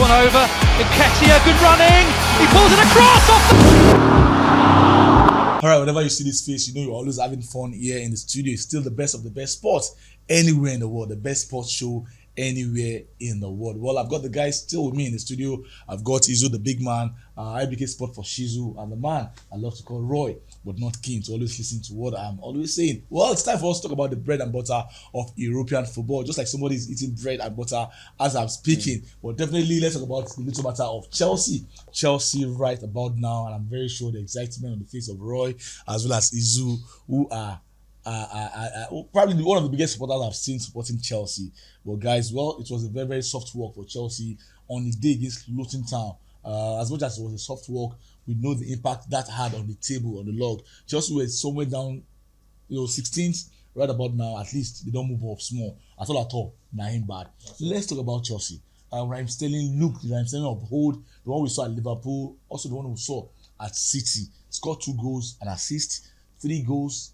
one over. Nketiah, good running. He pulls it across off the... Alright, whenever you see this face, you know you're always having fun here in the studio. It's still the best of the best sports anywhere in the world. The best sports show anywhere in the world. Well, I've got the guys still with me in the studio. I've got Izu, the big man, IBK Sport for Shizu, and the man I love to call Roy, but not keen to always listen to what I'm always saying. Well, it's time for us to talk about the bread and butter of European football, just like somebody's eating bread and butter as I'm speaking. But definitely, let's talk about the little matter of Chelsea. Chelsea right about now, and I'm very sure the excitement on the face of Roy, as well as Izu, who are probably one of the biggest supporters I've seen supporting Chelsea. Well, guys, well, it was a very, very soft walk for Chelsea on the day against Luton Town. As much as it was a soft walk, we know the impact that had on the table, on the log. Chelsea were somewhere down, 16th, right about now. At least they don't move off small at all. Nothing bad. Let's talk about Chelsea. Raheem Sterling looked the Raheem Sterling of old, the one we saw at Liverpool, also the one we saw at City. Scored 2 goals, an assist, 3 goals,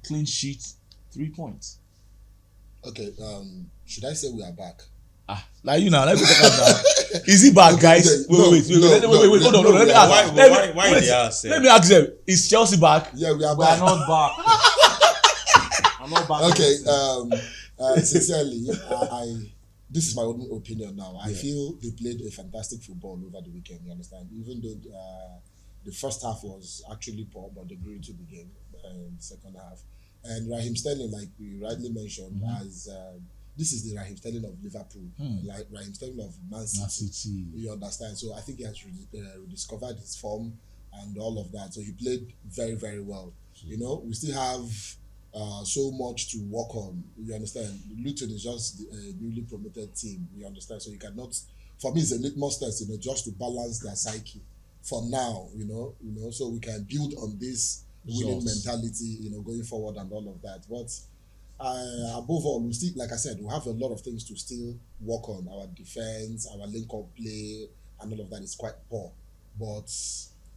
clean sheet, 3 points. Okay, should I say we are back? Like you now, let me talk about is he back, guys? Wait, hold on. Let me ask them. Is Chelsea back? Yeah, we are We back. are not back. I'm not back. Okay, sincerely, this is my own opinion now. I feel they played a fantastic football over the weekend, you understand? Even though the first half was actually poor, but they grew into the game in the second half. And Raheem Sterling, like we rightly mentioned, as this is the Raheem Sterling of Liverpool, like Raheem Sterling of Man City. You understand? So I think he has rediscovered his form and all of that. So he played very, very well. You know, we still have so much to work on. You understand? Luton is just a newly promoted team. You understand? So you cannot. For me, it's a litmus test. Just to balance their psyche for now. You know. So we can build on this winning mentality, going forward and all of that. But above all, we still, like I said, we have a lot of things to still work on. Our defense, our link-up play, and all of that is quite poor. But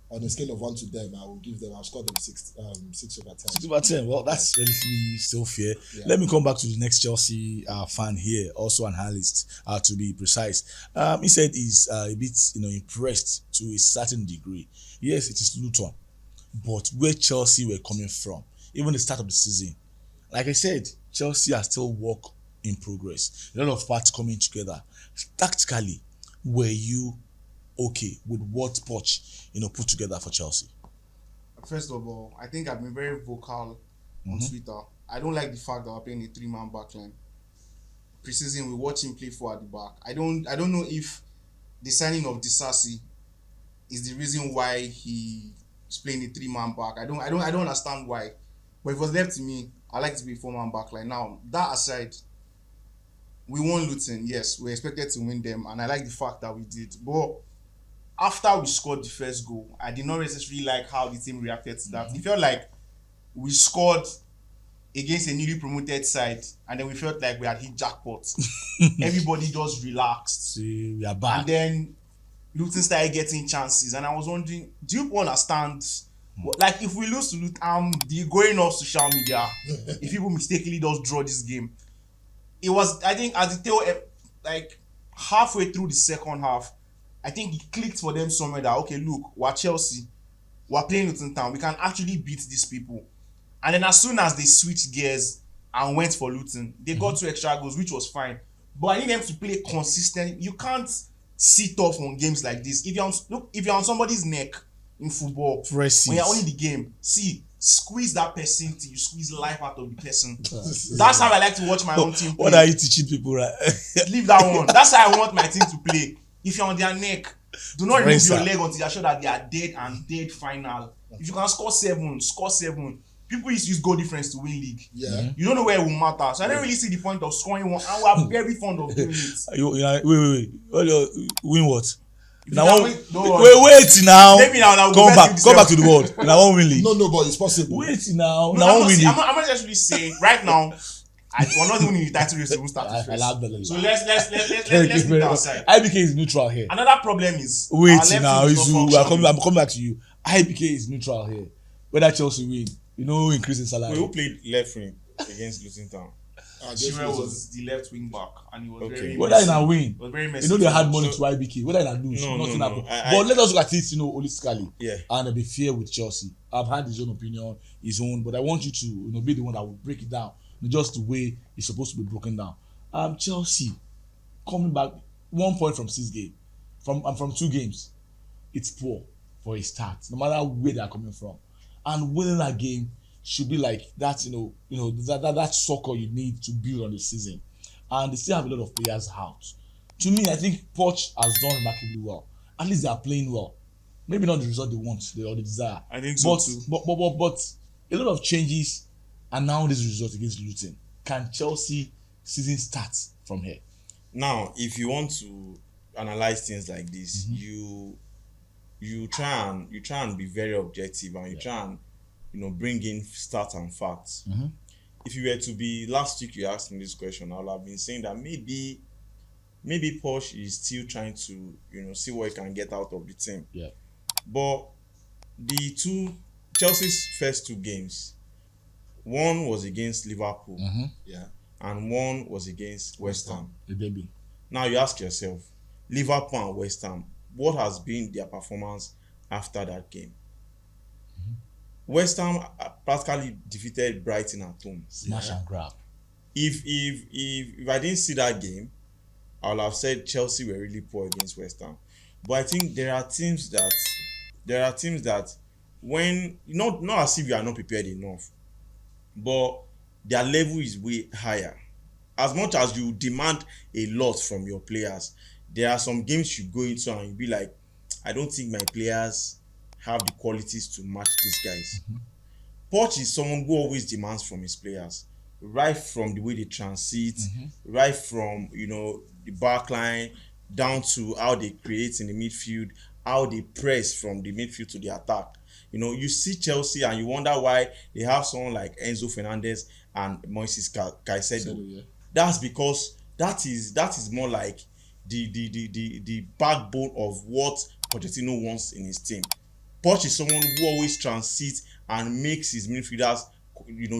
on a scale of 1 to them, I'll score them 6 over 10. 6 over 10. Well, that's relatively still fair. Yeah. Let me come back to the next Chelsea fan here, also an analyst, to be precise. He said he's a bit, impressed to a certain degree. Yes, it is Luton, but where Chelsea were coming from, even the start of the season, like I said, Chelsea are still work in progress. A lot of parts coming together. Tactically, were you okay with what Poch, put together for Chelsea? First of all, I think I've been very vocal on Twitter. I don't like the fact that we're playing a 3-man backline. Pre-season, we watch him play 4 at the back. I don't know if the signing of Disasi is the reason why he is playing a 3-man back. I don't understand why. But if it was left to me, I like to be a 4-man backline. Now, that aside, we won Luton. Yes, we expected to win them, and I like the fact that we did. But after we scored the first goal, I did not necessarily like how the team reacted to that. It felt like we scored against a newly promoted side, and then we felt like we had hit jackpot. Everybody just relaxed. See, we are back. And then Luton started getting chances, and I was wondering, do you understand? Like, if we lose to Luton, going off social media, if people mistakenly just draw this game, it was, I think, at the tail, like halfway through the second half, I think it clicked for them somewhere that, okay, look, we're Chelsea, we're playing Luton Town, we can actually beat these people. And then as soon as they switched gears and went for Luton, they got 2 extra goals, which was fine. But I need them to play consistent. You can't sit off on games like this. If you're on somebody's neck in football, Press when you're only the game, squeeze that person till you squeeze life out of the person. That's how I like to watch my own team play. What are you teaching people, right? Leave that one. That's how I want my team to play. If you're on their neck, do not remove your leg until you're sure that they are dead and dead final. If you can score 7, score 7. People used to use goal difference to win league. Yeah. You don't know where it will matter. So I don't really see the point of scoring one, and we are very fond of doing it. Wait. Win what? Now, wait now. Maybe now come back to the world. Now won't win league. No, but it's possible. Wait now. No, Now won't win league. I'm not actually saying right now. We're not even in the title race to start this race. So let's leave it outside. IBK is neutral here. Another problem is wait now. I'm coming back to you. IBK is neutral here. Whether Chelsea win, increase in salary. Who played left wing against Luton Town? Chilwell was the left wing back, and he was very Whether in a win, was very messy. you know they had money to IBK. Whether in a lose, nothing happened. But let us look at it, holistically. Yeah. And be fair with Chelsea. I've had his own opinion, his own, but I want you to be the one that will break it down, just the way it's supposed to be broken down. Chelsea coming back 1 point from 6 games, from 2 games. It's poor for a start, no matter where they are coming from. And winning that game should be like that, that soccer you need to build on the season. And they still have a lot of players out. To me, I think Poch has done remarkably well. At least they are playing well. Maybe not the result they want, or the desire. I think so too. But a lot of changes, and now this result against Luton. Can Chelsea season start from here? Now, if you want to analyze things like this, you try and be very objective, and you try and bring in stats and facts. If you were to be last week, you asked me this question, I would have been saying that maybe Poch is still trying to see what he can get out of the team. Yeah. But Chelsea's first 2 games, one was against Liverpool, and one was against West Ham. The baby. Now you ask yourself, Liverpool and West Ham, what has been their performance after that game? West Ham practically defeated Brighton at home. Smash and grab. If I didn't see that game, I would have said Chelsea were really poor against West Ham. But I think there are teams that when not as if you are not prepared enough, but their level is way higher. As much as you demand a lot from your players, there are some games you go into and you be like, I don't think my players have the qualities to match these guys. Poch is someone who always demands from his players, right from the way they transit, right from the back line down to how they create in the midfield, how they press from the midfield to the attack. You see Chelsea and you wonder why they have someone like Enzo Fernandez and Moises Caicedo. That's because that is more like the backbone of what Pochettino wants in his team. Poch is someone who always transits and makes his midfielders,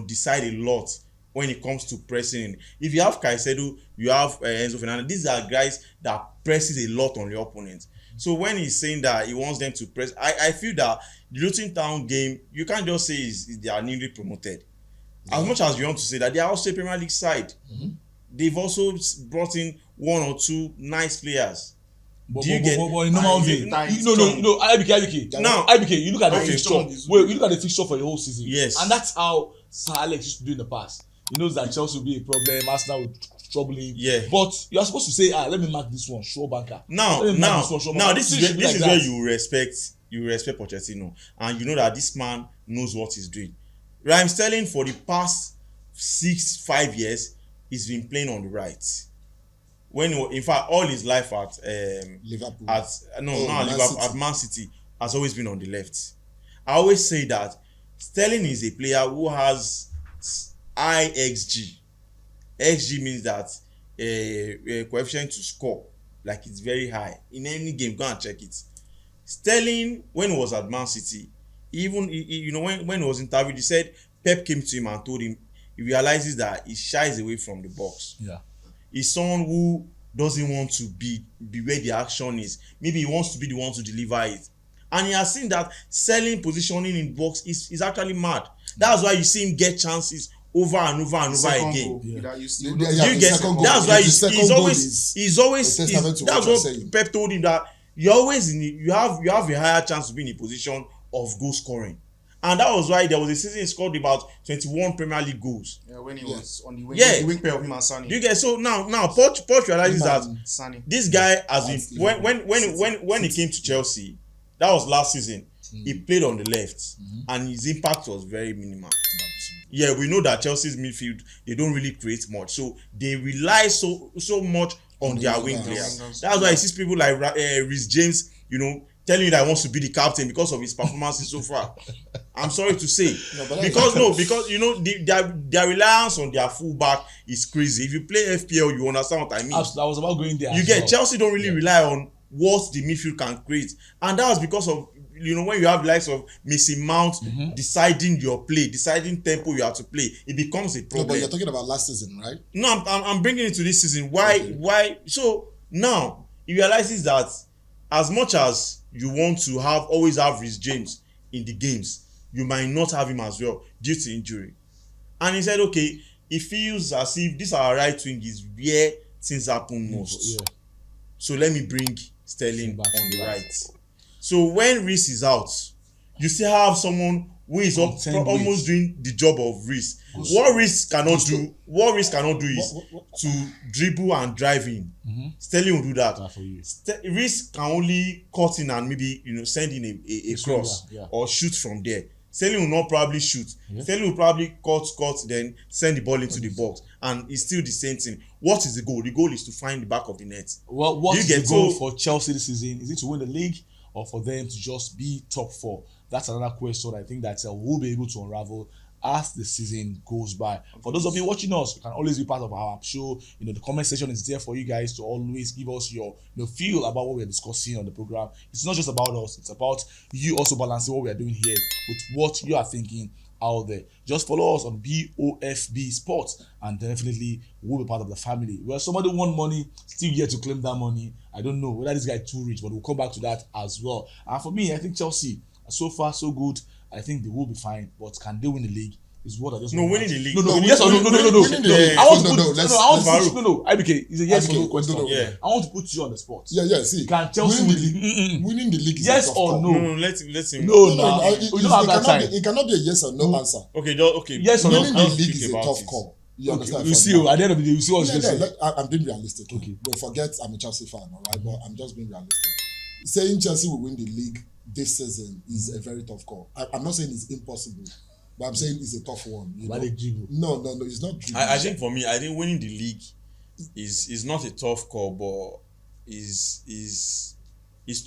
decide a lot when it comes to pressing. If you have Caicedo, you have Enzo Fernandez. These are guys that presses a lot on the opponent. So when he's saying that he wants them to press, I feel that the Luton Town game, you can't just say they are newly promoted. As much as you want to say that, they are also a Premier League side. They've also brought in 1 or 2 nice players. But in normal game, IBK. Now, IBK, you look at the Okay, fixture. someone is- Well, you look at the fixture for the whole season. Yes. And that's how Sir Alex used to do in the past. He knows that Chelsea will be a problem, Arsenal will trouble him. Yeah. But you are supposed to say, let me mark this one, sure banker. Now, this is where you respect Pochettino, and you know that this man knows what he's doing. Raheem Sterling for the past 5 years, he's been playing on the right. In fact, all his life at Liverpool. At Man City has always been on the left. I always say that Sterling is a player who has high XG. XG means that a coefficient to score, like it's very high in any game. Go and check it. Sterling, when he was at Man City, even when he was interviewed, he said Pep came to him and told him he realizes that he shies away from the box. Yeah. He's someone who doesn't want to be where the action is. Maybe he wants to be the one to deliver it. And he has seen that selling positioning in box is actually mad. That's why you see him get chances over and over and over again. That's why that's what Pep told him, that you have a higher chance to be in a position of goal scoring. And that was why there was a season he scored about 21 Premier League goals. Yeah, when he was on the wing, Yeah. the wing pair of him and Sane. Do you get so now Poch realizes that Sane. this guy has been when he came to Chelsea, that was last season. He played on the left, and his impact was very minimal. Yeah, we know that Chelsea's midfield, they don't really create much, so they rely so much on their wing players. That's why you see people like Reece James, telling you that he wants to be the captain because of his performances so far. I'm sorry to say, because their reliance on their fullback is crazy. If you play FPL, you understand what I mean. I was about going there. You get Chelsea don't really rely on what the midfield can create, and that was because of when you have the likes of Mason Mount deciding your play, deciding tempo you have to play, it becomes a No, problem. but you're talking about last season, right? No, I'm bringing it to this season. Why? So now he realizes that as much as you want to always have Reece James in the games, you might not have him as well due to injury. And he said, okay, it feels as if this our right wing is where things happen most. Yeah. So let me bring Sterling Back on to the right. right. So when Reece is out, you still have someone who is almost doing the job of Reece. What Reece cannot do is to dribble and drive in. Sterling will do that. That for you. Reece can only cut in and maybe send in a cross yeah. or shoot from there. Sterling will not probably shoot. Sterling will probably cut, then send the ball into the box, and it's still the same thing. What is the goal? The goal is to find the back of the net. Well, what is the goal for Chelsea this season? Is it to win the league or for them to just be top 4? That's another question I think that we'll be able to unravel as the season goes by. For those of you watching us, you can always be part of our show. The comment section is there for you guys to always give us your feel about what we're discussing on the program. It's not just about us, it's about you also balancing what we're doing here with what you are thinking out there. Just follow us on BOFB Sports and definitely we'll be part of the family. Well, somebody want money, still yet to claim that money. I don't know whether this guy too rich, but we'll come back to that as well. And for me, I think Chelsea, so far so good. I think they will be fine, but can they win the league? Is what I just winning the league. No. Yes or no? I want to put IBK is a yes or no question. Yeah. I want to put you on the spot. Yeah. See, Can Chelsea win the league? Winning the league is Yes a tough or call. no? No, let him. No. It We don't have that time. it cannot be a yes or no answer. Okay. Yes or no? Winning the I'll league speak is a about tough it. call. You understand? You see, at the end of the day, you see what's going to say. I'm being realistic. Okay. Don't forget, I'm a Chelsea fan, all right? But I'm just being realistic. Saying Chelsea will win the league this season is a very tough call. I'm not saying it's impossible, but I'm saying it's a tough one. Why they dribble? No, it's not dribble. I think for me, I think winning the league is not a tough call, but is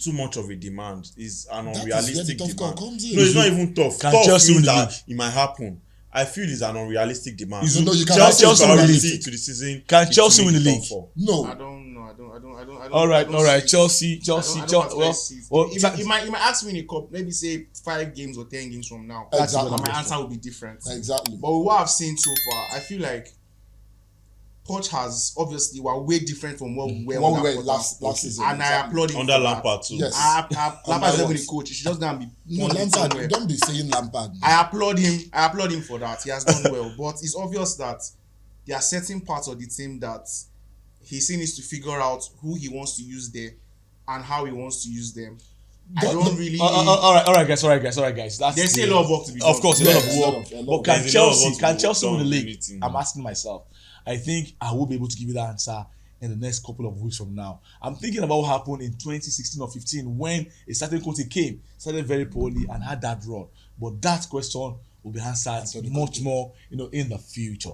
too much of a demand. Is an That is where unrealistic the tough call demand. comes in. No, it's not even tough. Can Tough Chelsea win means the that league? it might happen. I feel it's an unrealistic demand. You know, you can Chelsea's Chelsea win the priority league. to the season. Can is Chelsea to win make the it league? top four. No. I don't know. I don't. All right. see- Chelsea. I don't see it. Well, If you might ask me in a cup, maybe say 5 games or 10 games from now. Exactly. And my answer will be different. Exactly. But with what I've seen so far, I feel like Poch has obviously were way different from what we were What we under were Potter. last season. And I exactly. applaud him Under for that. Lampard too. Yes. Lampard is not Under the coach. He should just go and be No, pundit Lampard. somewhere. Don't be saying Lampard. I applaud him for that. He has done well. But it's obvious that there are certain parts of the team that he still needs to figure out who he wants to use there and how he wants to use them. I don't really. All right, guys. That's There's still a lot of work to be done. Of course, a lot of Yes, work. a lot of But work. can There's a lot of work Chelsea? to Can be Chelsea win the done league? with it. I'm asking myself. I think I will be able to give you that answer in the next couple of weeks from now. I'm thinking about what happened in 2016 or 15 when a certain Conte came, started very poorly and had that run. But that question will be answered much more, in the future.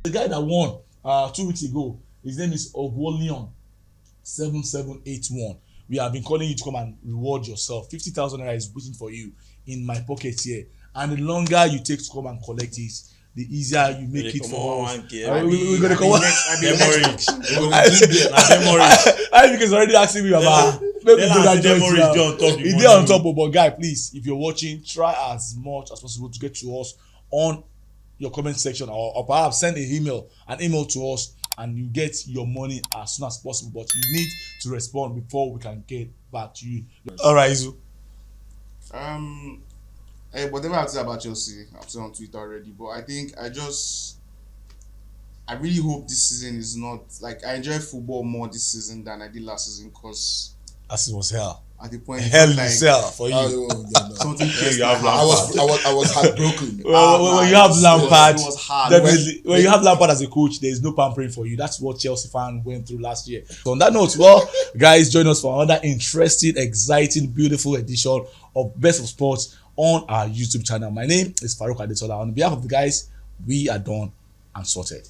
The guy that won 2 weeks ago, his name is Ogwolion 7781. We have been calling you to come and reward yourself. 50,000 naira is waiting for you in my pocket here. And the longer you take to come and collect it, the easier you make it for us. We're going to come on. I think he's already asking me about maybe do that joint. It's there on top, but guy, please, if you're watching, try as much as possible to get to us on your comment section or perhaps send an email to us, and you get your money as soon as possible. But you need to respond before we can get back to you. All right, Izu. Whatever I have to say about Chelsea, I've said on Twitter already. But I really hope this season is not like I enjoy football more this season than I did last season because As it was hell. at the point Hell like is hell for you. something you have I was heartbroken. When you have Lampard, it was hard. definitely. When you have Lampard as a coach, there is no pampering for you. That's what Chelsea fan went through last year. So on that note, well, guys, join us for another interesting, exciting, beautiful edition of Best of Sports on our YouTube channel. My name is Farouk Adetola. On behalf of the guys, we are done and sorted.